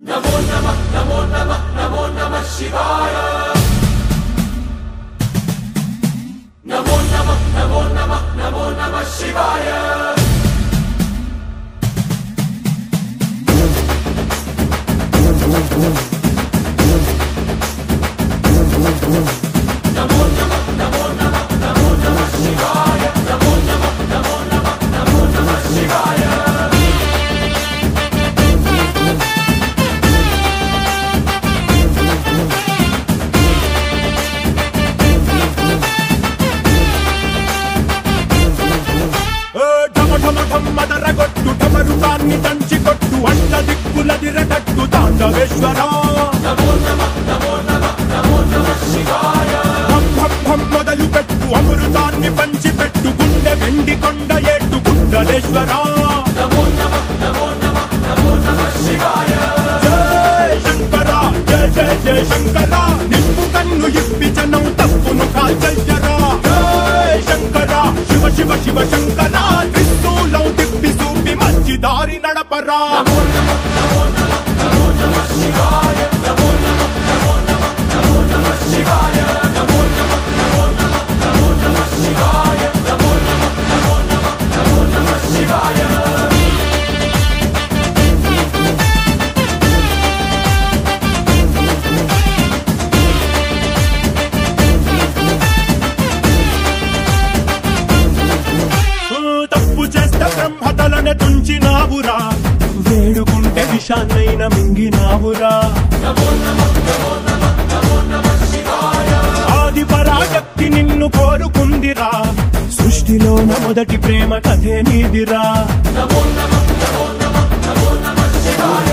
नमो नमः नमो नमः नमो नमः शिवाय नमो नमः नमो नमः नमो नमः शिवाय नमो नमः नमो नमः नमो नमः शिवाय नमो नमः नमो नमः नमो नमः शिवाय మదరగొట్టు టమరుకాన్ని దంచి కొట్టు అంట దిక్కులదిరగట్టు తాండవేశ్వరా नमो नमः नमो नमः नमो नमः शिवाय భం భం భం మొదలు పెట్టు అమృతాన్ని పంచి పెట్టు గుండె వెండి కొండ ఏట్టు గుండలేశ్వరా नमो नमः नमो नमः नमो नमः शिवाय జయ శంకర జయ జయ జయ శంకర నిప్పు కన్ను ఇప్పి జనం తప్పును కాల్చయ్యరా జయ శంకర శివ శివ శివ శంకర త్రిశూలం తిప్పి చూపి మంచి దారి నడపరా नमो नमः नमो नमः नमो नमः शिवाय नमो नमः नमो नमः नमो नमः शिवाय नमो नमः नमो नमः नमो नमः शिवाय नमो नमः नमो नमः नमो नमः शिवाय తప్పు చేస్తే బ్రహ్మతలనే తుంచినావురా వేడుకుంటే విషాన్నైన మింగినావురా नमो नमः नमो नमः नमो नमः शिवाय ఆది పరాశక్తి నిన్ను కోరుకుందిరా సృష్టిలోన మొదటి ప్రేమ కథే నీదిరా नमो नमः नमो नमः नमो नमः शिवाय